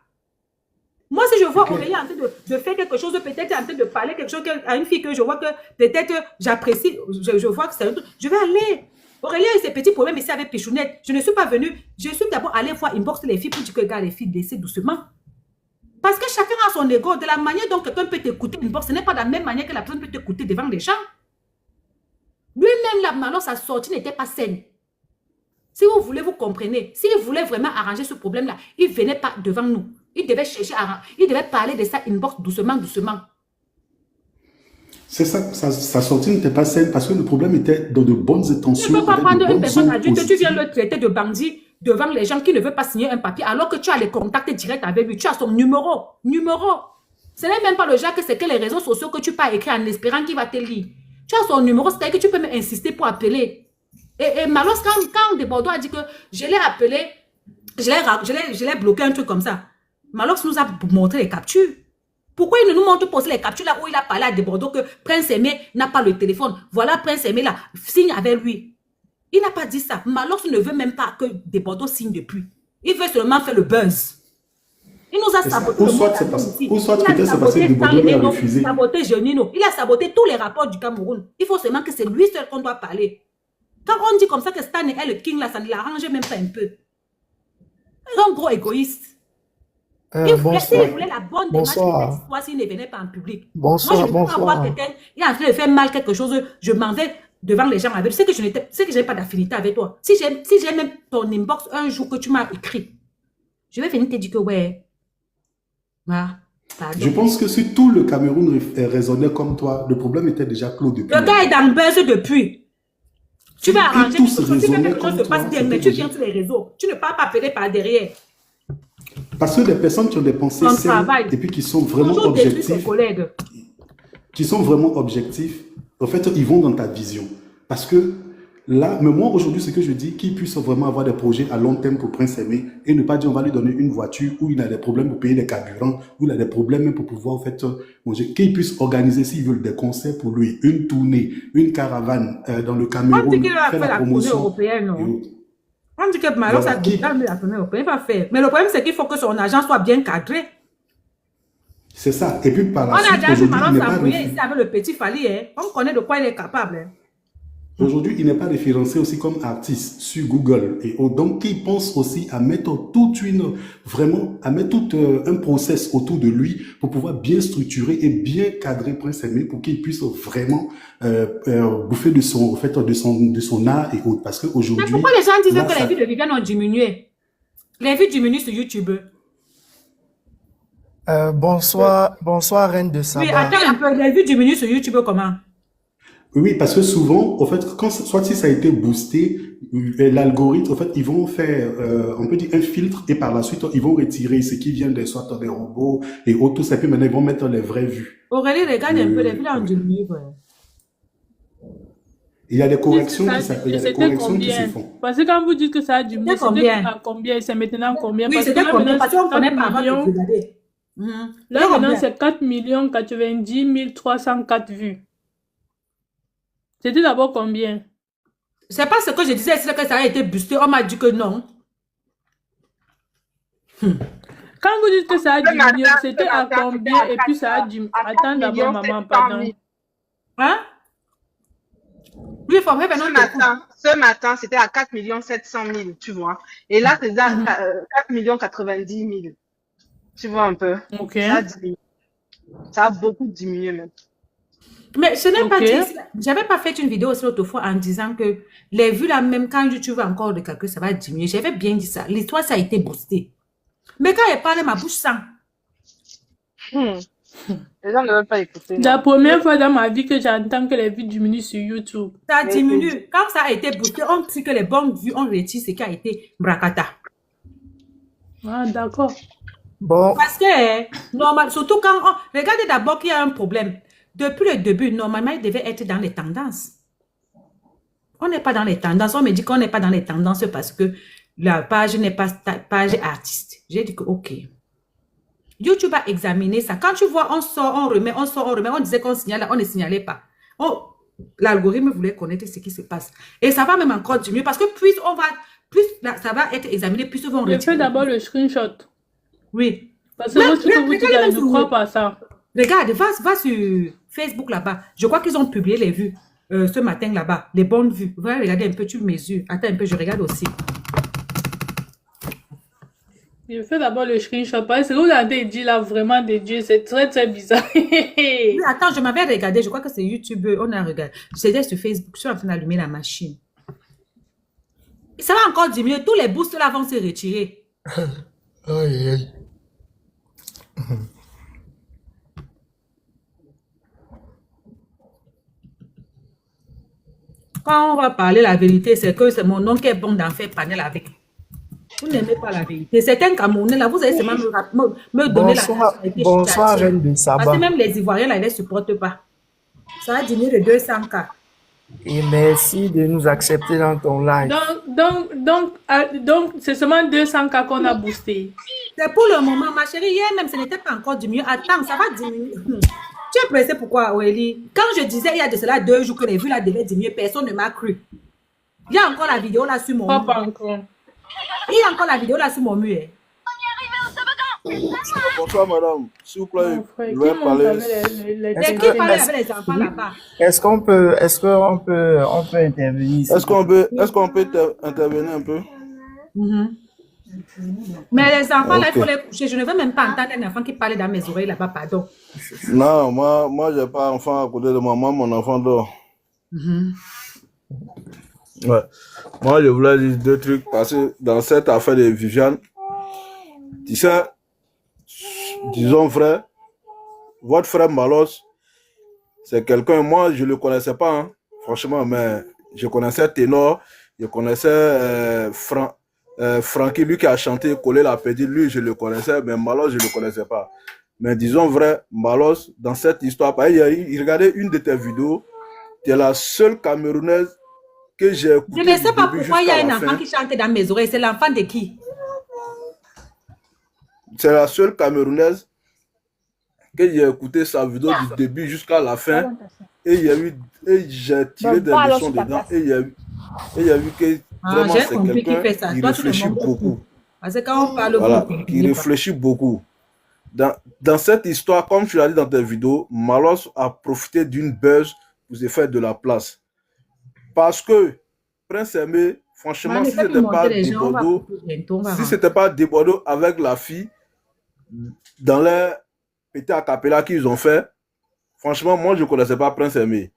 Moi, si je vois Aurélie en train de faire quelque chose, peut-être en train de parler quelque chose à une fille que je vois que peut-être j'apprécie, je vois que c'est un truc, je vais aller. Aurélie a eu ses petits problèmes ici avec Pichounette. Je ne suis pas venue. Je suis d'abord allée voir inbox les filles pour dire que, gars, les filles, laissez doucement. Parce que chacun a son ego. De la manière dont quelqu'un peut t'écouter inbox, ce n'est pas de la même manière que la personne peut t'écouter devant les gens. Lui-même, là, maintenant, sa sortie n'était pas saine. Si vous voulez, vous comprenez. S'il voulait vraiment arranger ce problème-là, il ne venait pas devant nous. Il devait chercher il devait parler de ça inbox doucement, doucement. C'est ça, sa sortie n'était pas saine parce que le problème était dans de bonnes intentions. Tu ne peux pas prendre une personne adulte, tu viens le traiter de bandit devant les gens qui ne veulent pas signer un papier alors que tu as les contacts directs avec lui. Tu as son numéro. Ce n'est même pas le genre que c'est que les réseaux sociaux que tu peux écrire en espérant qu'il va te lire. Tu as son numéro, c'est-à-dire que tu peux même insister pour appeler. Et Malos, quand Desbordeaux a dit que je l'ai appelé, je l'ai bloqué, un truc comme ça. Malos nous a montré les captures. Pourquoi il ne nous montre pas les captures là où il a parlé à Desbordeaux que Prince Aimé n'a pas le téléphone? Voilà, Prince Aimé là, signe avec lui. Il n'a pas dit ça. Malos ne veut même pas que Desbordeaux signe depuis. Il veut seulement faire le buzz. Il nous a saboté. Ou soit peut-être c'est parce que Desbordeaux lui a refusé. Il a saboté Jeunino. Il a saboté tous les rapports du Cameroun. Il faut seulement que c'est lui seul qu'on doit parler. Quand on dit comme ça que Stan est le king là, ça ne l'arrange même pas un peu. Il est un gros égoïste. Il voulait la bonne démarche pour s'il ne venait pas en public. Bonsoir, moi, je ne peux pas voir quelqu'un, il est en train de faire mal quelque chose, je m'en vais devant les gens avec lui. C'est que je n'ai pas d'affinité avec toi. Si j'ai même ton inbox un jour que tu m'as écrit, je vais venir te dire que ouais. Voilà. Je pense que si tout le Cameroun raisonnait comme toi, le problème était déjà clos depuis. Le gars est dans le buzz depuis. Tu vas arranger quelque chose, tu veux que quelque chose se passe bien, mais tu viens sur les réseaux. Tu ne parles pas appeler par derrière. Parce que les personnes qui ont des pensées saines et puis qui sont vraiment objectifs, en fait, ils vont dans ta vision. Parce que là, mais moi aujourd'hui, ce que je dis, qu'ils puissent vraiment avoir des projets à long terme pour Prince Aimé et ne pas dire on va lui donner une voiture où il a des problèmes pour payer les carburants, où il a des problèmes pour pouvoir en fait manger, qu'ils puissent organiser s'ils veulent des concerts pour lui, une tournée, une caravane dans le Cameroun, on dit qu'il va faire la tournée européenne, non? On dit que Malos a dit la tournée européenne, il va faire. Mais le problème c'est qu'il faut que son agent soit bien cadré. C'est ça. Et puis par la on suite, a déjà vu Malos s'embrouiller ici avec le petit Fali, hein. On connaît de quoi il est capable. Hein. Aujourd'hui, il n'est pas référencé aussi comme artiste sur Google. Et donc, il pense aussi à mettre un process autour de lui pour pouvoir bien structurer et bien cadrer Prince Aimé pour qu'il puisse vraiment bouffer de son art et autres. Parce qu'aujourd'hui... Mais pourquoi les gens disent que les vues de Viviane ont diminué? Les vues diminuent sur YouTube. Bonsoir, Reine de Oui, Saba. attends un peu. Les vues diminuent sur YouTube comment? Oui, parce que souvent, en fait, soit si ça a été boosté, l'algorithme, en fait, ils vont faire, on peut dire un filtre et par la suite, ils vont retirer ce qui vient des soit des robots et autres, tout ça, puis maintenant, ils vont mettre les vraies vues. Aurélie, regarde un peu. Les vues là ont Ouais. diminué. Ouais. Il y a des Dites que corrections ça a qui, il y diminué, a des c'était corrections qui se combien? font. Parce que quand vous dites que ça a C'était diminué, c'était combien? à combien et c'est maintenant combien? Oui, Parce que c'était là combien? maintenant Parce c'est qu'on ne 4 connaît pas avant de millions. regarder. Mhm. Là C'était maintenant combien? c'est 4 millions 90 304 vues. C'était d'abord combien? C'est pas ce que je disais, c'est que ça a été boosté. On m'a dit que non. Quand vous dites que ça a Ce diminué, matin, c'était à c'était combien et puis ça a diminué? à 4 Attends d'abord, millions maman, 700 pardon. 000. Hein? Oui, il faut vraiment Ce matin, c'était à 4 700 000, tu vois. Et là, c'est à 4 90 000. Tu vois un peu. Ok, Ça a diminué. Ça a beaucoup diminué même. Mais ce n'est pas ok. dit. J'avais pas fait une vidéo aussi l'autre fois en disant que les vues là, même quand YouTube va encore de calcul, ça va diminuer. J'avais bien dit ça. L'histoire, ça a été boosté. Mais quand elle parlait, ma bouche sent. Les gens ne veulent pas écouter. La Non. première fois dans ma vie que j'entends que les vues diminuent sur YouTube. Ça Mais diminue. Quand ça a été boosté, on dit que les bonnes vues, on retire ce qui a été bracata. Ah, d'accord. Bon, Parce que, normal, surtout quand on... Regardez d'abord qu'il y a un problème. Depuis le début, normalement, il devait être dans les tendances. On n'est pas dans les tendances. On me dit qu'on n'est pas dans les tendances parce que la page n'est pas page artiste. J'ai dit que, OK. YouTube a examiné ça. Quand tu vois, on sort, on remet, on sort, on remet, on disait qu'on signale, on ne signalait pas. L'algorithme voulait connaître ce qui se passe. Et ça va même encore diminuer parce que plus ça va être examiné, plus on va Je fais d'abord le screenshot. Oui. Parce que ce que vous dites là, je ne crois pas à ça. Regarde, va sur Facebook là-bas. Je crois qu'ils ont publié les vues ce matin là-bas. Les bonnes vues. Va regarder un peu, tu mesures. Attends un peu, je regarde aussi. Je fais d'abord le screenshot. Parce que vous avez dit là, vraiment des dieux, c'est très très bizarre. Oui, attends, je m'avais regardé. Je crois que c'est YouTube. On a regardé. C'était sur Facebook. Je suis en train d'allumer la machine. Ça va encore diminuer. Tous les boosts là vont se retirer. aïe, aïe. Quand on va parler la vérité, c'est que c'est mon oncle qui est bon d'en faire panel avec. Vous n'aimez pas la vérité. C'est un Camerounais là. Vous allez seulement me donner la nationalité. Bonsoir, Reine de Parce Saba. que même les Ivoiriens là, ils ne les supportent pas. Ça a diminué de 200K. Et merci de nous accepter dans ton live. Donc c'est seulement 200K qu'on a boosté. C'est pour le moment, ma chérie. Hier même, ce n'était pas encore diminué. Attends, ça va diminuer. Tu es pressée pourquoi, Aurélie? Quand je disais il y a de cela 2 jours que les vues là devaient diminuer, personne ne m'a cru. Il y a encore la vidéo là sur mon mur. Pas encore. Il y a encore la vidéo là sur mon mur. Bonsoir madame, s'il vous plaît, Mon frère, je qui vais monte parler. avec les Et qui parlait avec les enfants là-bas? Est-ce qu'on peut intervenir ici? Est-ce qu'on peut intervenir un peu? Mais les enfants là, il faut Ok. les coucher. Je ne veux même pas entendre un enfant qui parlait dans mes oreilles là-bas, pardon. Non, moi j'ai pas d'enfant à côté de moi, mon enfant dort. Ouais. Moi je voulais dire deux trucs parce que dans cette affaire de Viviane, tu sais, disons vrai, votre frère Malos, c'est quelqu'un, moi je le connaissais pas, hein, franchement, mais je connaissais Ténor, je connaissais Francky, lui qui a chanté Coller la petite, lui je le connaissais, mais Malos je le connaissais pas. Mais disons vrai, Malos, dans cette histoire, il regardait une de tes vidéos, tu es la seule Camerounaise que j'ai écoutée. Je ne sais pas du début pourquoi il y a jusqu'à un la enfant fin. qui chante dans mes oreilles. C'est l'enfant de qui? C'est la seule Camerounaise que j'ai écouté sa vidéo du début jusqu'à la fin. Et j'ai tiré des leçons dedans. Et il y a vu que vraiment j'ai c'est compris qui fait quelqu'un ça. qui Toi, tu ne réfléchit montres beaucoup. plus. Parce que quand on parle, Voilà, vous ne qui comprenez pas. réfléchit beaucoup. Dans cette histoire, comme tu l'as dit dans tes vidéos, Malos a profité d'une buzz pour se faire de la place. Parce que Prince Aimé, franchement, Mais si ne fais c'était plus pas monter les gens, on va Desbordeaux, couper bientôt, on va si rentrer. c'était pas Desbordeaux avec la fille, dans les petits acapella qu'ils ont fait, franchement, moi, je ne connaissais pas Prince Aimé.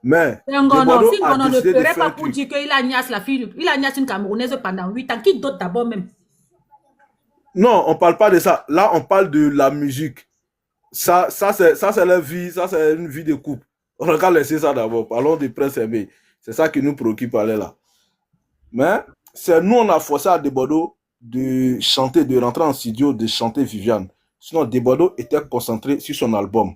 Mais C'est un Ngono. Desbordeaux Si a Ngono ne décidé de ferait faire pas un pour truc. dire qu'il a niasse la fille, il a niasse une Camerounaise pendant 8 ans, qui d'autre d'abord même? Non, on parle pas de ça. Là, on parle de la musique. Ça c'est la vie, ça c'est une vie de couple. On va laisser ça d'abord. Parlons du prince aimé. C'est ça qui nous préoccupe aller là. Mais c'est nous, on a forcé à Desbordeaux de chanter, de rentrer en studio, de chanter Viviane. Sinon, Desbordeaux était concentré sur son album.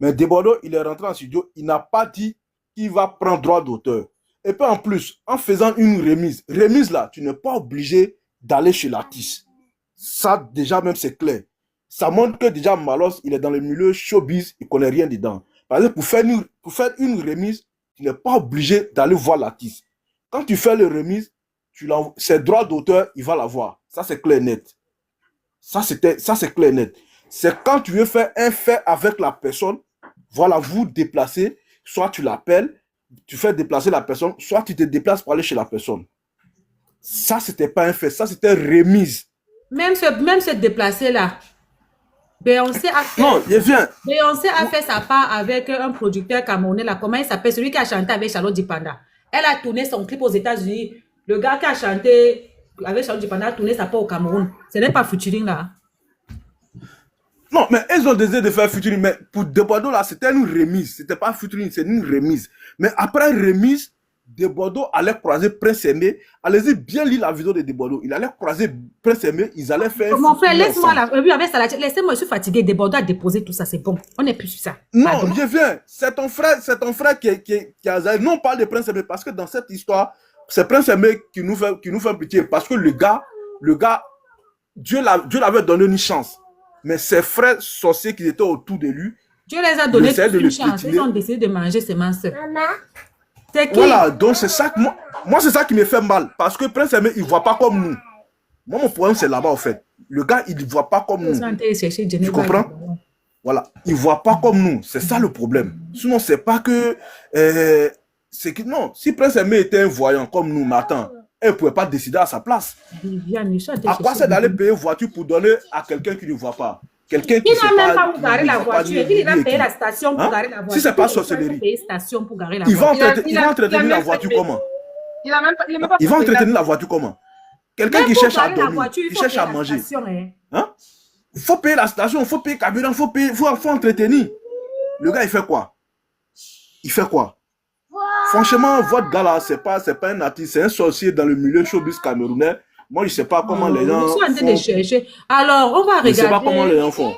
Mais Desbordeaux, il est rentré en studio, il n'a pas dit qu'il va prendre droit d'auteur. Et puis en plus, en faisant une remise là, tu n'es pas obligé d'aller chez l'artiste. Ça, déjà, même, c'est clair. Ça montre que déjà, Malos, il est dans le milieu showbiz, il ne connaît rien dedans. Par exemple, pour faire une remise, tu n'es pas obligé d'aller voir l'artiste. Quand tu fais le remise, ses droits d'auteur, il va l'avoir. Ça, c'est clair et net. Ça, c'est clair et net. C'est quand tu veux faire un fait avec la personne, voilà, vous déplacez, soit tu l'appelles, tu fais déplacer la personne, soit tu te déplaces pour aller chez la personne. Ça, c'était pas un fait, ça, c'était remise. Même se déplacer là. Beyoncé a fait, Non, je viens. Beyoncé a fait sa part avec un producteur camerounais là. Comment il s'appelle? Celui qui a chanté avec Charlotte Dipanda. Elle a tourné son clip aux États-Unis. Le gars qui a chanté avec Charlotte Dipanda a tourné sa part au Cameroun. Ce n'est pas featuring là. Non, mais ils ont désiré de faire featuring. Mais pour Desbordeaux là, c'était une remise. C'était pas featuring, c'est une remise. Mais après remise, Desbordeaux allait croiser Prince Aimé. Allez-y bien lire la vidéo de Desbordeaux. Il allait croiser Prince Aimé. Ils allaient faire. Mon frère, laisse-moi là. Laissez-moi, je suis fatigué. Desbordeaux a déposé tout ça, c'est bon. On n'est plus sur ça. Non, Pardon. je viens. C'est ton frère qui a. Non, on parle de Prince Aimé parce que dans cette histoire, c'est Prince Aimé qui nous fait pitié. Parce que le gars, Dieu l'avait donné une chance. Mais ses frères sorciers qui étaient autour de lui, Dieu les a donné essaie de une le chance. piétiner. Ils ont décidé de manger ses manseurs. C'est qui? voilà, donc c'est ça que moi c'est ça qui me fait mal. Parce que Prince Aimé, il ne voit pas comme nous. Moi, mon problème, c'est là-bas, en fait. Le gars, il ne voit pas comme nous. Ils ont été chercher Tu Geneva. comprends? Voilà, il ne voit pas comme nous. C'est ça le problème. Sinon, c'est pas que... non, si Prince Aimé était un voyant comme nous, mais attends, elle ne pouvait pas décider à sa place. Viviane, ils sont allés À quoi chercher c'est d'aller Viviane. payer une voiture pour donner à quelqu'un qui ne voit pas? Quelqu'un qui Il sait n'a même pas où garer la ne voit pas voiture. ni- Il va ni payer la équipe. station pour Hein? garer la voiture. Si c'est pas Il va sorcellerie, payer station pour garer la il va voiture. entretenir la voiture comment? Il a même pas, il est même pas Il va sorti, entretenir la voiture comment? Quelqu'un Mais qui pour cherche à garer la dormir, voiture, il qui faut cherche payer à la manger. station, hein. Hein? Il faut payer la station, il faut payer le carburant, il faut entretenir. Le gars, il fait quoi? Il fait quoi? Franchement, votre gars là, c'est pas un artiste, c'est un sorcier dans le milieu showbiz camerounais. Moi, je sais pas comment les gens Je suis en train de font. chercher. Alors, on va Je sais pas comment les regarder. gens font.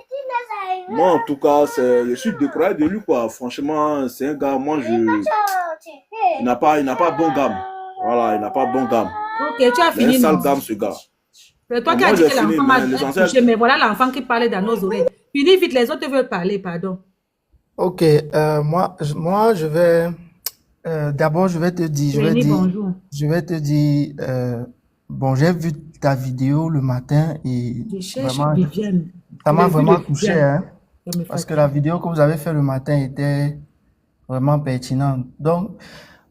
Moi, en tout cas, je suis découragé de lui, quoi. Franchement, c'est un gars, il n'a pas bon gamme. Voilà, il n'a pas bon gamme. Ok, tu as Il a un fini, sale non? gamme, ce gars. C'est toi Non, qui as moi, dit j'ai que fini, l'enfant mais m'a l'essentiel. touché, mais voilà l'enfant qui parlait dans nos oreilles. Finis vite, les autres veulent parler, pardon. Ok, moi, je vais, d'abord, je vais te dire, Jenny, bonjour. bon, j'ai vu ta vidéo le matin et Je cherche vraiment, Viviane. ça Je m'a l'ai vu vraiment de touché, Viviane. hein, Ça me parce que fatigue. la vidéo que vous avez fait le matin était vraiment pertinente. Donc,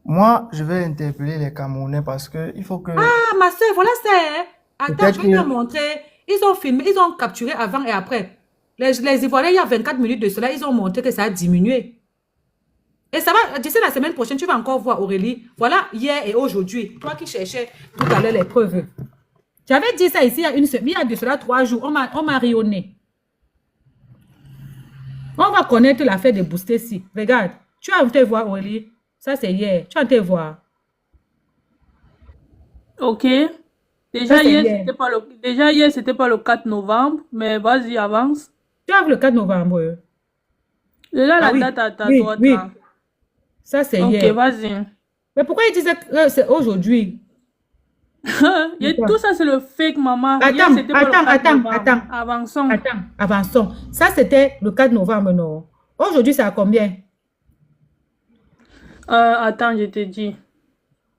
moi, je vais interpeller les Camerounais parce que il faut que, Ah, ma soeur, voilà ça. Hein. Attends, peut-être je vais te que, montrer. Ils ont filmé, ils ont capturé avant et après. Les Ivoiriens, il y a 24 minutes de cela, ils ont montré que ça a diminué. Et ça va, d'ici la semaine prochaine, tu vas encore voir Aurélie. Voilà, hier et aujourd'hui. Toi qui cherchais tout à l'heure les preuves. J'avais dit ça ici il y a de cela 3 jours. On m'a ri au nez. On va connaître l'affaire de Boosté-ci. Regarde, tu as envie de voir Aurélie. Ça, c'est hier. Tu as envie de voir. Ok. Ça, Déjà c'est hier, hier. c'était pas le 4 novembre, mais vas-y, avance. Tu as vu le 4 novembre. Déjà, Ah la oui, date à ta oui, droite, oui. là. Ça, c'est Ok, hier. vas-y. Mais pourquoi il disait que c'est aujourd'hui? Tout ça, c'est le fake, maman. Hier, Attends, c'était pas le 4 novembre. attends. Avançons. Attends, avançons. Ça, c'était le 4 novembre, non? Aujourd'hui, c'est à combien? Attends, je te dis.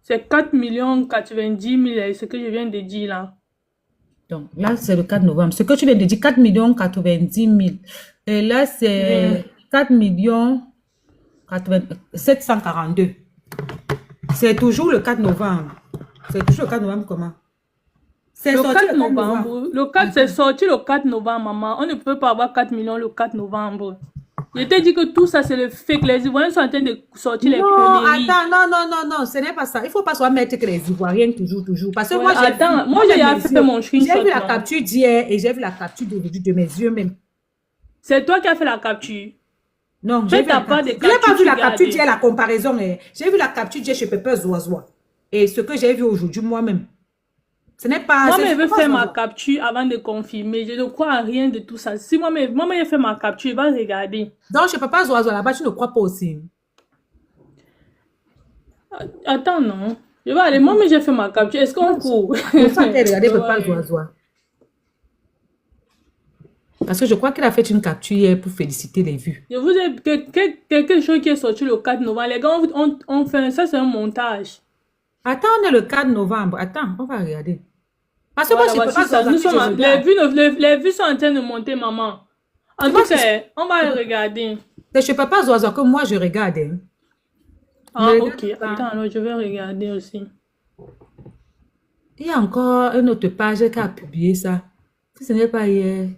C'est 4 90 000, ce que je viens de dire là. Donc, là, c'est le 4 novembre. Ce que tu viens de dire, 4 90 000. Et là, c'est 4 742. C'est toujours le 4 novembre. C'est toujours le 4 novembre comment? C'est Le sorti 4 novembre. Le 4, c'est sorti le 4 novembre, maman. On ne peut pas avoir 4 millions le 4 novembre. Je t'ai dit que tout ça, c'est le fake. Les Ivoiriens sont en train de sortir les Non, conneries. attends, non, ce n'est pas ça. Il ne faut pas soit mettre que les Ivoiriens toujours. Parce que Ouais, moi, j'ai attends, vu, moi, avec j'ai mes fait yeux. mon J'ai screenshot. vu la là. capture d'hier et j'ai vu la capture d'aujourd'hui de mes yeux même. C'est toi qui as fait la capture. Non, Fais j'ai vu ta la part capture. des Je n'ai pas captures, vu la tu capture gardes. d'hier, la comparaison. J'ai vu la capture d'hier chez Pepper Zoazoa. Et ce que j'ai vu aujourd'hui moi-même. Ce n'est pas... Moi-même, c'est je veux pas faire ma Zoazoa. capture avant de confirmer. Je ne crois à rien de tout ça. Si moi-même, j'ai fait ma capture, je vais regarder. Donc, chez Pepper Zoazoa, là-bas, tu ne crois pas aussi. Attends, non. Je vais aller. Moi-même, j'ai fait ma capture. Est-ce qu'on court? Je sens qu'elle regardait Pepper Ouais. Zoazoa. Parce que je crois qu'elle a fait une capture hier pour féliciter les vues. Je vous ai quelque chose qui est sorti le 4 novembre. Les gars, on fait ça, c'est un montage. Attends, on est le 4 novembre. Attends, on va regarder. Parce que moi, Voilà, je ne peux voici pas ça. Nous savoir sommes que je regarde. les vues sont en train de monter, maman. En Moi, tout cas, on va regarder. je ne peux pas Zoazoa que moi, je regarde. Hein. Ah, Je ok. regarde pas. Attends, alors je vais regarder aussi. Il y a encore une autre page qui a publié ça. Si ce n'est pas hier.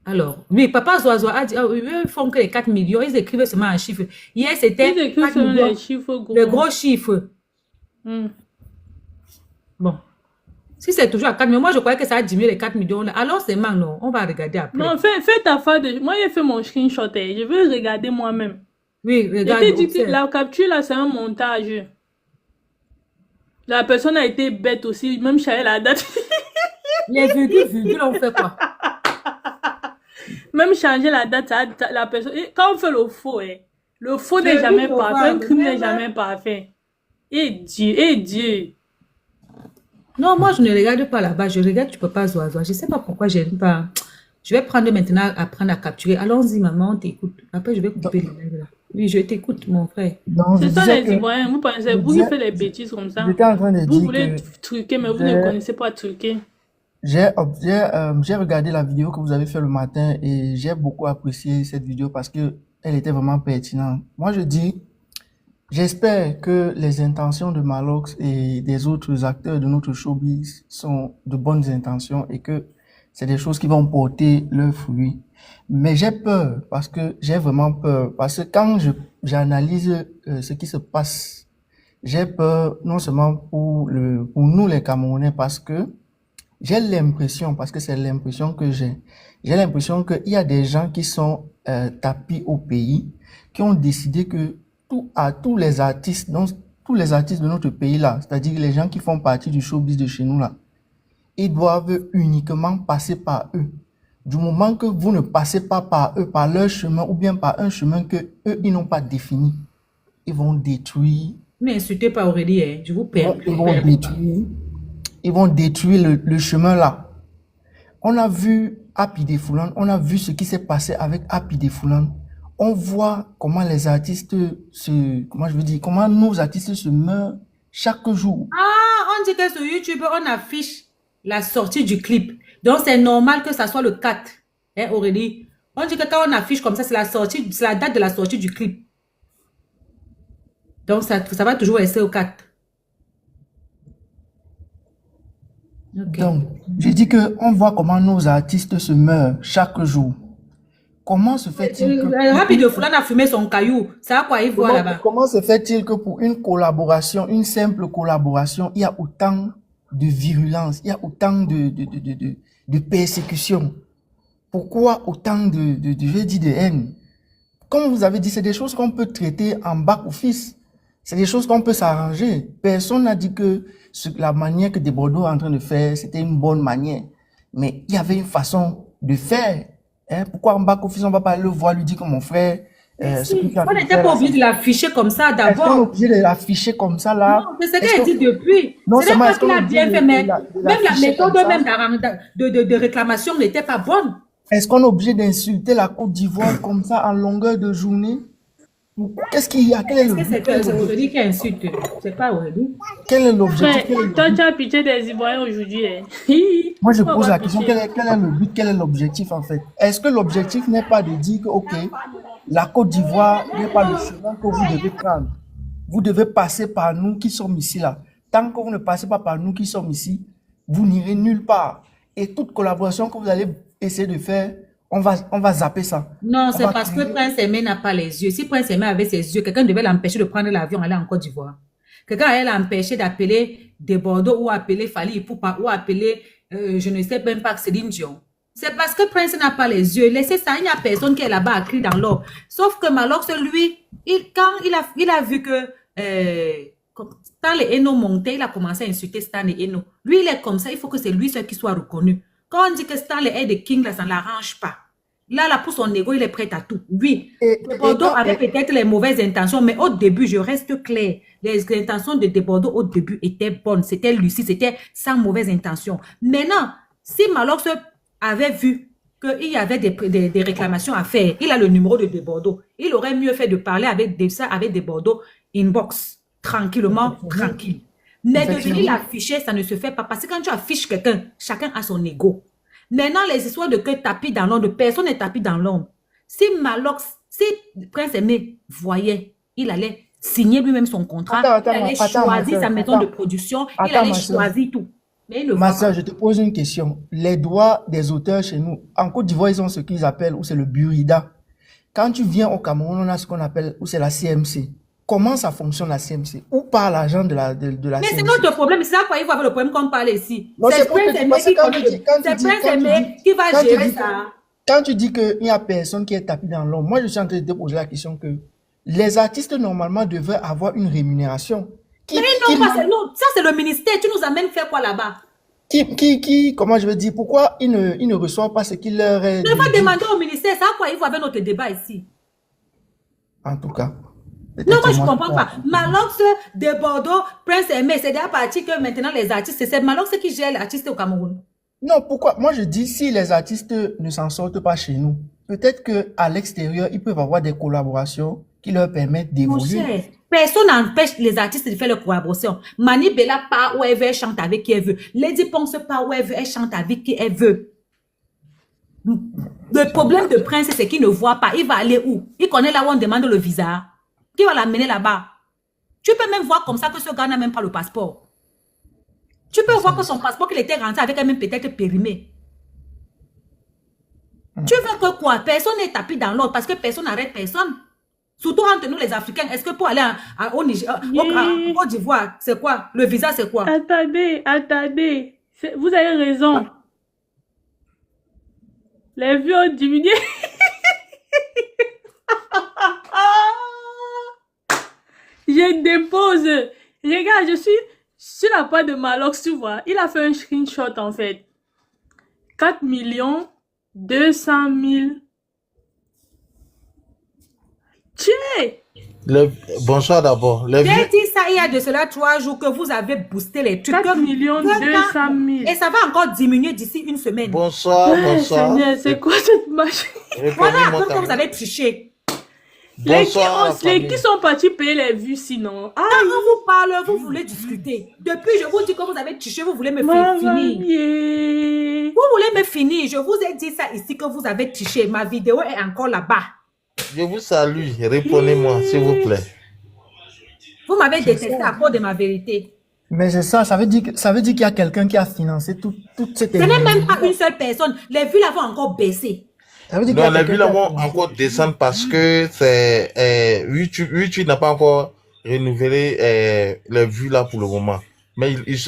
Alors, oui, Papa Zoazoa a dit, ils font que les 4 millions, ils écrivent seulement un chiffre. Hier, Ils c'était écrivent 4 selon millions, les chiffres le gros. gros chiffre. Hmm. Bon, si c'est toujours à 4 millions, moi, je croyais que ça a diminué les 4 millions. Là. Alors, c'est mal, non? On va regarder après. Non, fais ta part de... Moi, j'ai fait mon screenshot. Je vais regarder moi-même. Oui, Je regarde. t'ai dit que observe. la capture, là, c'est un montage. La personne a été bête aussi. Même changer la date. Les virgules, on fait quoi? Même changer la date, la personne... Quand on fait le faux, le faux n'est Le jamais 8 parfait. Un novembre, crime n'est même. jamais parfait. Et Dieu. Non, moi, je ne regarde pas là-bas. Je regarde, tu peux pas Zoazoa. Je ne sais pas pourquoi j'aime pas. Je vais prendre maintenant, apprendre à capturer. Allons-y, maman, on t'écoute. Après, je vais couper les live là. Oui, je t'écoute, mon frère. Donc, je C'est ça disais les que, Ivoiriens. Vous pensez, je vous qui disais- faites des bêtises comme ça. j'étais en train de Vous dire voulez que truquer, mais vous ne j'ai connaissez pas truquer. j'ai regardé la vidéo que vous avez fait le matin et j'ai beaucoup apprécié cette vidéo parce que elle était vraiment pertinente. Moi, je dis, j'espère que les intentions de Malox et des autres acteurs de notre showbiz sont de bonnes intentions et que c'est des choses qui vont porter leurs fruits. Mais j'ai peur parce que j'ai vraiment peur parce que quand j'analyse ce qui se passe, j'ai peur non seulement pour nous les Camerounais parce que j'ai l'impression, parce que c'est l'impression que j'ai l'impression qu'il y a des gens qui sont tapis au pays, qui ont décidé que tous les artistes, donc tous les artistes de notre pays là, c'est-à-dire les gens qui font partie du showbiz de chez nous là, ils doivent uniquement passer par eux. Du moment que vous ne passez pas par eux, par leur chemin ou bien par un chemin que eux ils n'ont pas défini, ils vont détruire, N'insultez pas Aurélie, hein. Je vous perds. ils vont détruire le chemin là. On a vu Happy Defoulan, on a vu ce qui s'est passé avec Happy Defoulan. On voit comment les artistes comment nos artistes se meurent chaque jour. Ah, on dit que sur YouTube, on affiche la sortie du clip. Donc, c'est normal que ça soit le 4. Hein, Aurélie? On dit que quand on affiche comme ça, c'est la date de la sortie du clip. Donc, ça va toujours rester au 4. Ok. Donc, je dis que on voit comment nos artistes se meurent chaque jour. Comment se fait-il que Happy Defoulan a fumé son caillou. C'est à quoi il voit là-bas? comment se fait-il que pour une collaboration, une simple collaboration, il y a autant de virulence, il y a autant de persécution? Pourquoi autant je vais dire, de haine? Comme vous avez dit, c'est des choses qu'on peut traiter en back-office. C'est des choses qu'on peut s'arranger. Personne n'a dit que la manière que Desbordeaux est en train de faire, c'était une bonne manière. Mais il y avait une façon de faire. Hein? Pourquoi en back-office, on ne va pas le voir, lui dire que mon frère... ce que tu as On fait n'était là, pas obligé de l'afficher comme ça est-ce qu'on est d'abord. obligé de l'afficher comme ça là? Non, c'est ce Est-ce qu'elle qu'on- dit depuis. Non Ce n'est seulement pas est-ce qu'on qu'il a est bien obligé fait, mais de même la l'afficher méthode comme ça? même de réclamation n'était pas bonne. Est-ce qu'on est obligé d'insulter la Côte d'Ivoire comme ça en longueur de journée? Qu'est-ce qu'il y a? Quel est Est-ce le que c'est but? Aurélie qui insulte? C'est pas Aurélie. Quel est l'objectif? Frère, Quel est le toi, but? tu as pitié des Ivoiriens aujourd'hui. Moi, je Pourquoi pose avoir la question, pitié? quel est le but, quel est l'objectif en fait? Est-ce que l'objectif n'est pas de dire que, ok, la Côte d'Ivoire n'est pas le chemin que vous devez prendre. Vous devez passer par nous qui sommes ici là. Tant que vous ne passez pas par nous qui sommes ici, vous n'irez nulle part. Et toute collaboration que vous allez essayer de faire, On va zapper ça. Non, On c'est va parce que crier. Prince Aimé n'a pas les yeux. Si Prince Aimé avait ses yeux, quelqu'un devait l'empêcher de prendre l'avion, aller en Côte d'Ivoire. Quelqu'un allait l'empêcher d'appeler des Bordeaux ou appeler Fali Ipupa ou appeler, je ne sais même pas, Céline Dion. C'est parce que Prince n'a pas les yeux. Laissez ça, il n'y a personne qui est là-bas à crier dans l'or. Sauf que Malox, lui, quand il a vu que quand les Eno montaient, il a commencé à insulter Stan et Eno. Lui, il est comme ça, il faut que c'est lui seul qui soit reconnu. Quand on dit que Stan est des King, là, ça ne l'arrange pas. Là, pour son ego, il est prêt à tout. Lui, Bordeaux avait peut-être les mauvaises intentions, mais au début, je reste clair. Les intentions de Bordeaux au début étaient bonnes. C'était lucide, c'était sans mauvaise intention. Maintenant, si Malox avait vu qu'il y avait des réclamations à faire, il a le numéro de Bordeaux. Il aurait mieux fait de parler avec des Bordeaux inbox, tranquillement, tranquille. Mais de venir l'afficher, ça ne se fait pas. Parce que quand tu affiches quelqu'un, chacun a son ego. Maintenant, les histoires de que tapis dans l'ombre, personne n'est tapis dans l'ombre. Si Malox, si Prince Aimé voyait, il allait signer lui-même son contrat, il allait choisir sa maison de production, il allait choisir tout. Mais il le Ma soeur, je te pose une question. Les droits des auteurs chez nous, en Côte d'Ivoire, ils ont ce qu'ils appellent, ou c'est le Burida. Quand tu viens au Cameroun, on a ce qu'on appelle, ou c'est la CMC. Comment ça fonctionne la CMC? Où part l'argent de la CMC? Mais c'est notre problème, c'est ça quoi, il faut avoir le problème qu'on parle ici. C'est Prince Aimé qui va gérer ça. Quand tu dis qu'il n'y a personne qui est tapis dans l'ombre, moi je suis en train de te poser la question que les artistes normalement devraient avoir une rémunération. Mais non, ça c'est le ministère, tu nous amènes faire quoi là-bas? Comment je veux dire, pourquoi ils ne reçoivent pas ce qu'il leur est... On va demander au ministère, ça quoi, il faut avoir notre débat ici. En tout cas. Non, moi je ne comprends pas. Malox de Bordeaux, Prince Aimé, c'est déjà parti que maintenant les artistes, c'est Malox qui gère les artistes au Cameroun. Non, pourquoi? Moi je dis, si les artistes ne s'en sortent pas chez nous, peut-être qu'à l'extérieur, ils peuvent avoir des collaborations qui leur permettent d'évoluer. Personne n'empêche les artistes de faire leur collaboration. Mani Bella part où elle veut, elle chante avec qui elle veut. Lady Ponce part où elle veut, elle chante avec qui elle veut. Le problème de Prince, c'est qu'il ne voit pas. Il va aller où? Il connaît là où on demande le visa. Qui va l'amener là-bas? Tu peux même voir comme ça que ce gars n'a même pas le passeport. Tu peux voir que son passeport qu'il était rentré avec elle-même peut-être périmé. Tu veux que quoi? Personne n'est tapis dans l'autre parce que personne n'arrête personne. Surtout entre nous les Africains. Est-ce que pour aller au Côte d'Ivoire, c'est quoi? Le visa, c'est quoi? Attendez. Vous avez raison. Les vues ont diminué. Je dépose. Regarde, je suis sur la page de Malox, tu vois. Il a fait un screenshot en fait. 4 200 000. Bonsoir d'abord. J'ai dit ça il y a de cela 3 jours que vous avez boosté les trucs. 4 200 000. Et ça va encore diminuer d'ici une semaine. Bonsoir. Seigneur, c'est quoi cette machine? Voilà un peu que vous avez triché. Les qui sont partis payer les vues sinon. Quand on vous parle, vous voulez discuter. Depuis, je vous dis que vous avez triché, vous voulez me faire finir. Vous voulez me finir. Je vous ai dit ça ici que vous avez triché. Ma vidéo est encore là-bas. Je vous salue. Répondez-moi, s'il vous plaît. Vous m'avez détesté à cause de ma vérité. Mais c'est ça, ça veut dire qu'il y a quelqu'un qui a financé toute cette... Ce n'est même pas une seule personne. Les vues là vont encore baisser. Non, les vues là vont encore descendre parce que c'est YouTube n'a pas encore renouvelé les vues là pour le moment. Mais il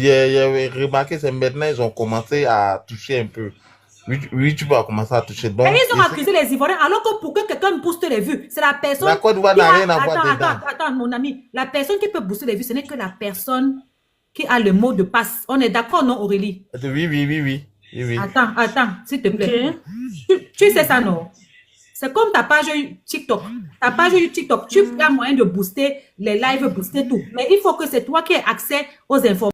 avait remarqué que maintenant ils ont commencé à toucher un peu. YouTube a commencé à toucher. Donc, et ils ont accusé les Ivoiriens alors que pour que quelqu'un booste les vues, c'est la personne... La Côte d'Ivoire n'a rien à voir dedans. Attends, mon ami. La personne qui peut booster les vues, ce n'est que la personne qui a le mot de passe. On est d'accord, non, Aurélie? Oui. Attends, s'il te plaît. Okay. Tu sais ça, non? C'est comme ta page TikTok. Ta page TikTok, tu as moyen de booster les lives, booster tout. Mais il faut que c'est toi qui aies accès aux informations.